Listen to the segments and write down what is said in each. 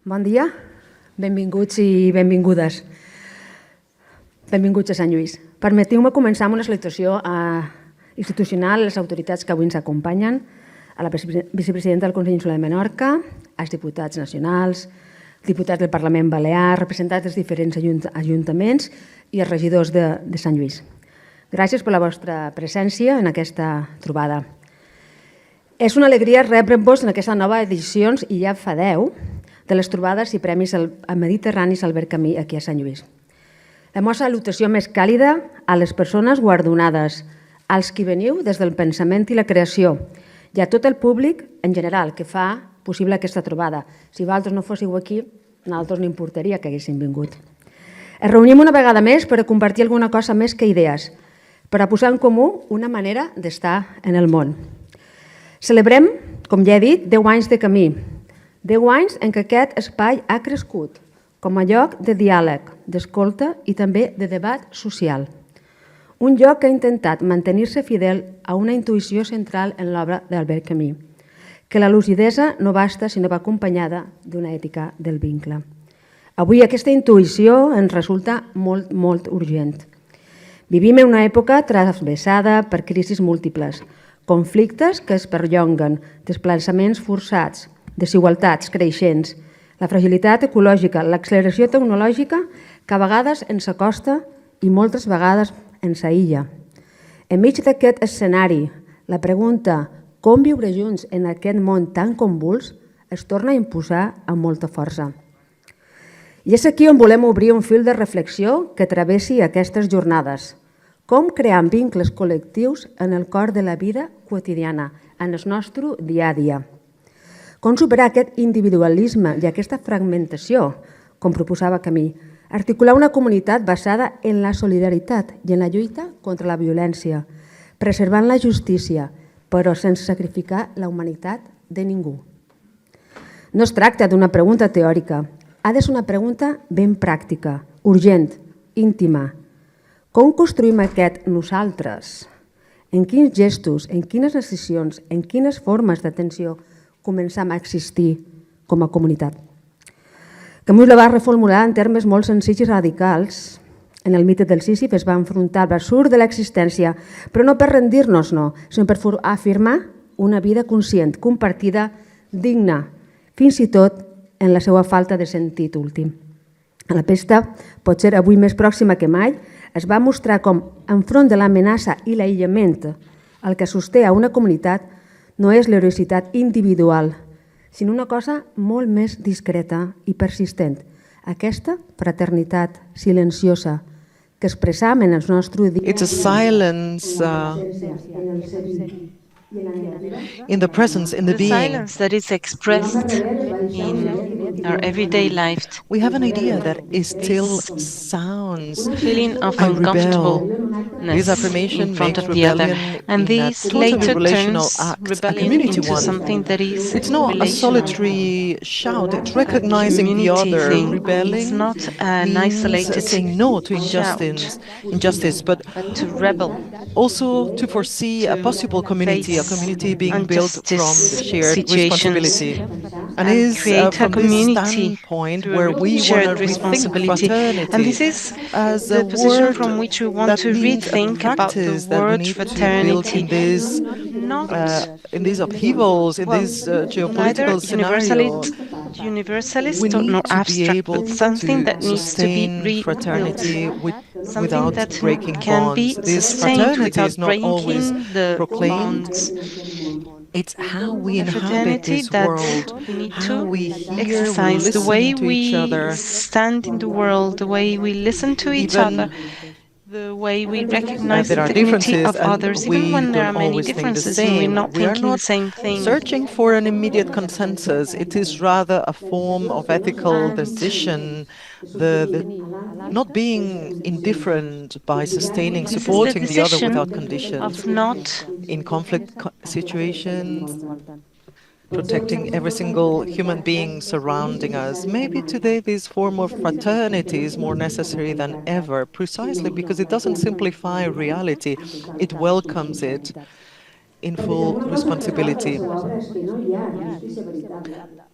Bon dia, benvinguts i benvingudes. Benvinguts a Sant Lluís. Permetiu-me començar amb una salutació institucional a les autoritats que avui ens acompanyen, a la vicepresidenta del Consell Insular de Menorca, als diputats nacionals, diputats del Parlament Balear, representants dels diferents ajuntaments i els regidors de Sant Lluís. Gràcies per la vostra presència en aquesta trobada. És una alegria rebre-vos en aquesta nova edició, i ja fa 10, de les Trobades i Premis a Mediterranis Albert Camus aquí a Sant Lluís. La meva salutació més càlida a les persones guardonades, als qui veniu des del pensament i la creació, i a tot el públic en general que fa possible aquesta trobada. Si vosaltres no fóssiu aquí, a nosaltres no importaria que haguéssim vingut. Ens reunim una vegada més per a compartir alguna cosa més que idees, per a posar en comú una manera d'estar en el món. Celebrem, com ja he dit, 10 anys de camí, 10 anys en què aquest espai ha crescut com a lloc de diàleg, d'escolta i també de debat social. Un lloc que ha intentat mantenir-se fidel a una intuïció central en l'obra d'Albert Camus, que la lucidesa no basta si no va acompanyada d'una ètica del vincle. Avui aquesta intuïció ens resulta molt, molt urgent. Vivim en una època travessada per crisis múltiples, conflictes que es perllonguen, desplaçaments forçats, desigualtats creixents, la fragilitat ecològica, l'acceleració tecnològica que a vegades ens acosta i moltes vegades ens aïlla. Enmig d'aquest escenari, la pregunta com viure junts en aquest món tan convuls es torna a imposar amb molta força. I és aquí on volem obrir un fil de reflexió que travessi aquestes jornades. Com crear vincles col·lectius en el cor de la vida quotidiana, en el nostre dia a dia. Com superar aquest individualisme i aquesta fragmentació, com proposava Camus, articular una comunitat basada en la solidaritat i en la lluita contra la violència, preservant la justícia, però sense sacrificar la humanitat de ningú. No es tracta d'una pregunta teòrica, ha de ser una pregunta ben pràctica, urgent, íntima. Com construïm aquest nosaltres? En quins gestos, en quines decisions, en quines formes d'atenció començam a existir com a comunitat? Camus la va reformular en termes molt senzills i radicals. En el mite del Sísif es va enfrontar al absurd de l'existència, però no per rendir-nos, no, sinó per afirmar una vida conscient, compartida, digna, fins i tot en la seva falta de sentit últim. A la pesta, potser avui més pròxima que mai, es va mostrar com, enfront de l'amenaça i l'aïllament, el que sosté a una comunitat no és l'heroïcitat individual, sinó una cosa molt més discreta i persistent, aquesta fraternitat silenciosa que expressam en els nostres dies. It's a silence in the presence, in the being. Silence that is expressed in our everyday life. We have an idea that it still sounds Feeling of I rebel. uncomfortableness This affirmation in front makes of the other, rebellion and in a this totally later relational turns act, a rebellion community into one. something that is It's not a relational. solitary shout, it's recognizing the Community other. thing. Rebelling It's not an means isolated saying no to shout, injustice, but to rebel, also to foresee a possible community, a community being built from the shared responsibility. And is create a from this community standpoint where we want shared to rethink responsibility. fraternity And this is as the a position word from which we want that to means a rethink about the practice that we word need to build fraternity. in these upheavals, in this geopolitical scenario. Universalist We nor need to be abstract, able but something to that needs to be sustain fraternity something without that breaking can be bonds. This sustained fraternity without is not always breaking the proclaimed. bonds. It's how we A inhabit fraternity this that world, we need how to we hear, we exercise, the way listen to each we other, stand in the world, the way we listen to each even other, the way we recognize there the are dignity differences of and others, we even when there are don't many always think the differences and we're same. not We are thinking the not same thing. searching for an immediate consensus. It is rather a form of ethical decision, not being indifferent by sustaining, This is supporting the other decision without conditions. of not In conflict situations, protecting every single human being surrounding us. Maybe today this form of fraternity is more necessary than ever, precisely because it doesn't simplify reality, it welcomes it. in full responsibility.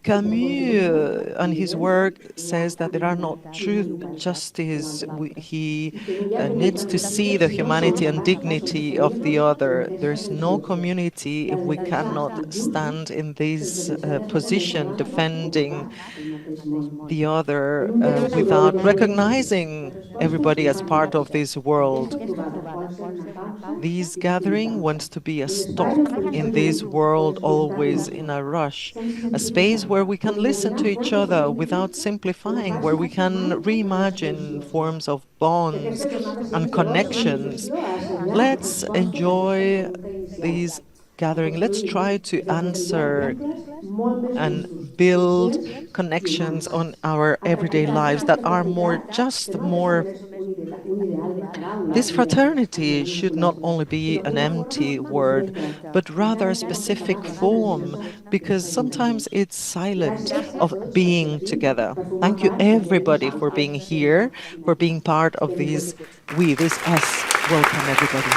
Camus and his work says that there are no truth, justice. He needs to see the humanity and dignity of the other. There's no community if we cannot stand in this position defending the other without recognizing everybody as part of this world. This gathering wants to be a stop in this world always in a rush, a space where we can listen to each other without simplifying, where we can reimagine forms of bonds and connections. Let's enjoy this gathering. Let's try to answer and build connections on our everyday lives that are more just, more. This fraternity should not only be an empty word, but rather a specific form, because sometimes it's silent, of being together. Thank you, everybody, for being here, for being part of this we, this us. Welcome, everybody.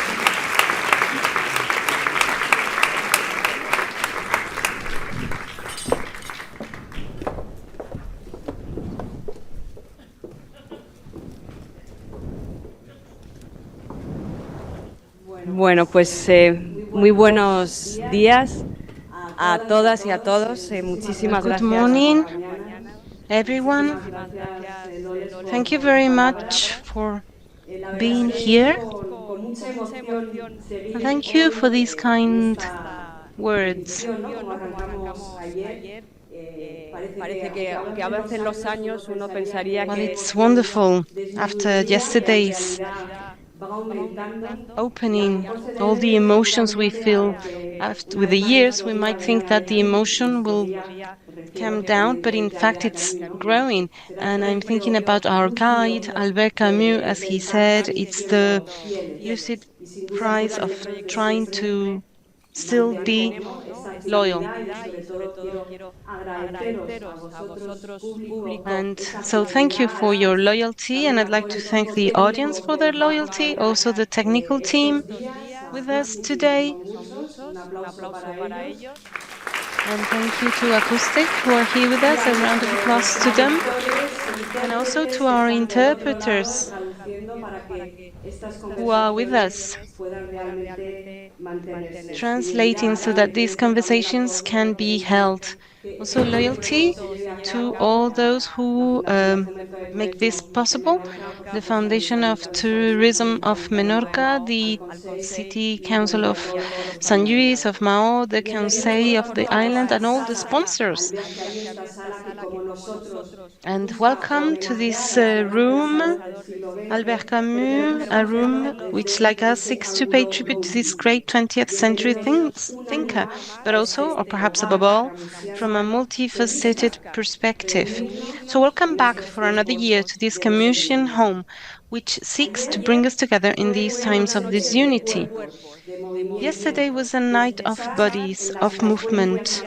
Bueno, pues muy buenos días a todas y a todos. Muchísimas gracias. Good morning, everyone. Thank you very much for being here. Thank you for these kind words. Well, it's wonderful after yesterday's opening, all the emotions we feel with the years. We might think that the emotion will come down, but in fact it's growing. And I'm thinking about our guide, Albert Camus, as he said, it's the lucid price of trying to still be loyal. And so thank you for your loyalty, and I'd like to thank the audience for their loyalty, also the technical team with us today. And thank you to Acoustic who are here with us. A round of applause to them. And also to our interpreters who are with us, translating so that these conversations can be held. Also loyalty to all those who make this possible. The Foundation of Tourism of Menorca, the City Council of San Lluís, of Mao, the Conseil of the island, and all the sponsors. And welcome to this room, Albert Camus, a room which, like us, seeks to pay tribute to this great 20th century thinker, but also, or perhaps above all, from a multifaceted perspective. So welcome back for another year to this Camusian home, which seeks to bring us together in these times of disunity. Yesterday was a night of bodies, of movement,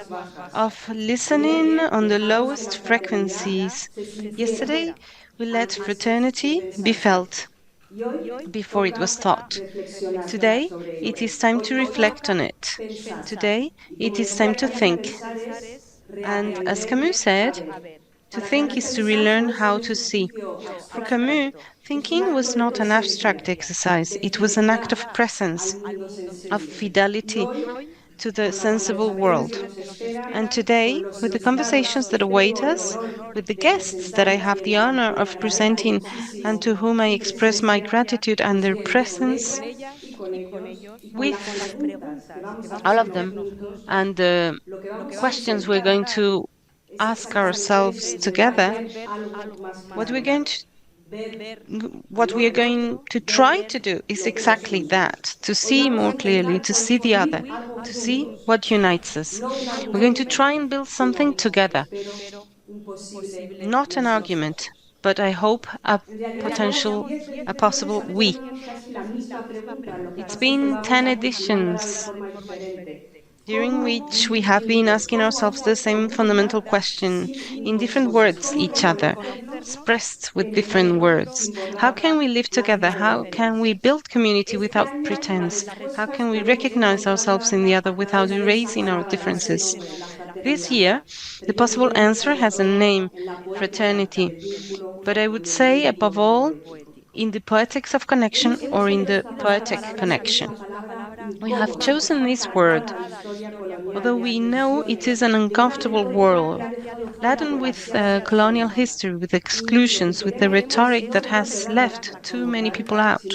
of listening on the lowest frequencies. Yesterday, we let fraternity be felt before it was taught. Today, it is time to reflect on it. Today, it is time to think. And as Camus said, to think is to relearn how to see. For Camus, thinking was not an abstract exercise, it was an act of presence, of fidelity to the sensible world. And today, with the conversations that await us, with the guests that I have the honor of presenting and to whom I express my gratitude and their presence, with all of them, and the questions we're going to ask ourselves together, what we are going to try to do is exactly that, to see more clearly, to see the other, to see what unites us. We're going to try and build something together, not an argument, but I hope a possible we. It's been 10 editions during which we have been asking ourselves the same fundamental question in different words each other. expressed with different words. How can we live together? How can we build community without pretense? How can we recognize ourselves in the other without erasing our differences? This year, the possible answer has a name, fraternity. But I would say, above all, in the poetics of connection or in the poetic connection. We have chosen this word, although we know it is an uncomfortable world, laden with colonial history, with exclusions, with the rhetoric that has left too many people out.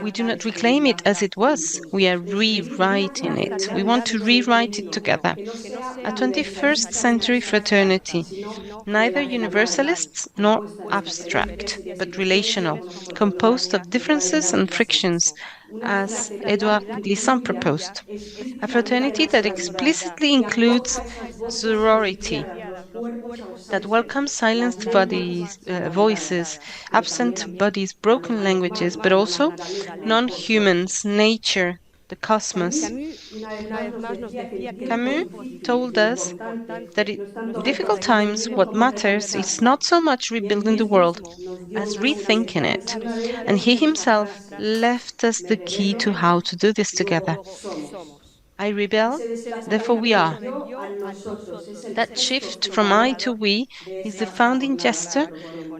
We do not reclaim it as it was. We are rewriting it. We want to rewrite it together. A 21st century fraternity, neither universalist nor abstract, but relational, composed of differences and frictions, as Edouard Glissant proposed. A fraternity that explicitly includes sorority, that welcomes silenced bodies, voices, absent bodies, broken languages, but also non-humans, nature, the cosmos. Camus told us that in difficult times what matters is not so much rebuilding the world as rethinking it. And he himself left us the key to how to do this together. I rebel, therefore we are. That shift from I to we is the founding gesture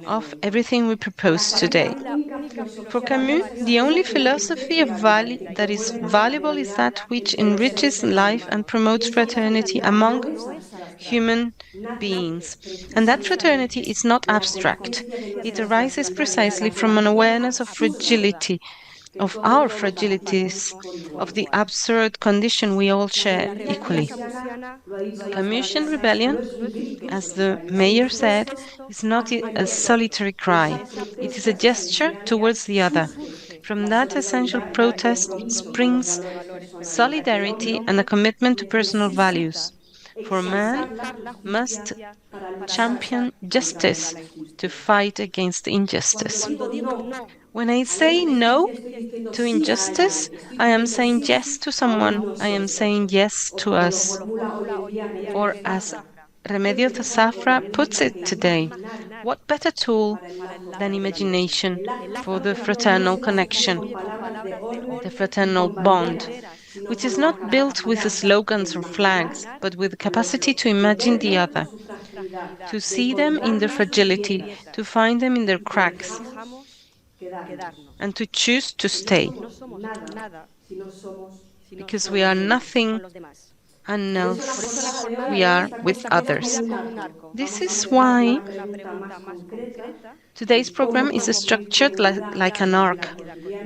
of everything we propose today. For Camus, the only philosophy that is valuable is that which enriches life and promotes fraternity among human beings. And that fraternity is not abstract. It arises precisely from an awareness of fragility, of our fragilities, of the absurd condition we all share equally. Camusian rebellion, as the mayor said, is not a solitary cry. It is a gesture towards the other. From that essential protest springs solidarity and a commitment to personal values. For man must champion justice to fight against injustice. When I say no to injustice, I am saying yes to someone, I am saying yes to us. Or as Remedios Zafra puts it today, what better tool than imagination for the fraternal connection, the fraternal bond, which is not built with slogans or flags, but with the capacity to imagine the other, to see them in their fragility, to find them in their cracks, and to choose to stay. Because we are nothing unless we are with others. This is why today's program is structured like an arc.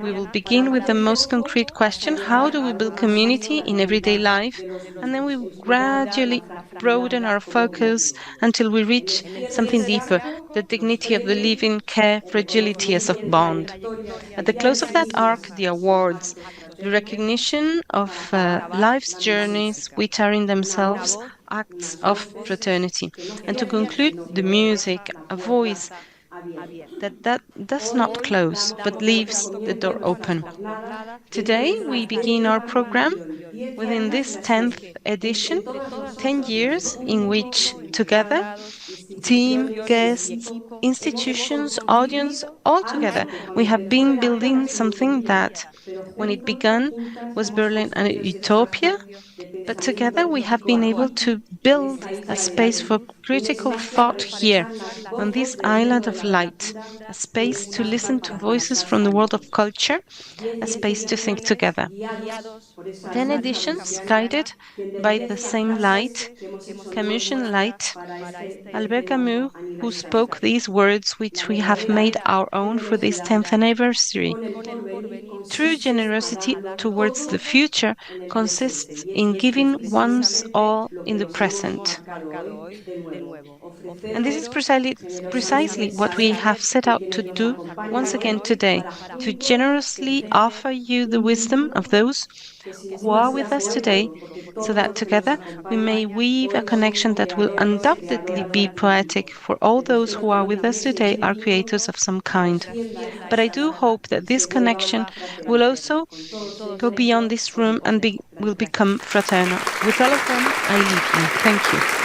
We will begin with the most concrete question: how do we build community in everyday life? And then we will gradually broaden our focus until we reach something deeper, the dignity of the living, care, fragility as a bond. At the close of that arc, the awards, the recognition of life's journeys, which are in themselves acts of fraternity. And to conclude, the music, a voice that does not close, but leaves the door open. Today, we begin our program within this 10th edition, 10 years in which together, team, guests, institutions, audience, all together, we have been building something that, when it began, was Berlin a utopia, but together we have been able to build a space for critical thought here, on this island of light, a space to listen to voices from the world of culture, a space to think together. 10 editions guided by the same light, Camusian light, Albert Camus, who spoke these words which we have made our own for this 10th anniversary. True generosity towards the future consists in giving one's all in the present. And this is precisely what we have set out to do once again today, to generously offer you the wisdom of those who are with us today, so that together we may weave a connection that will undoubtedly be poetic, for all those who are with us today are creators of some kind. But I do hope that this connection will also go beyond this room and will become fraternal. With all of them, I leave you. Thank you.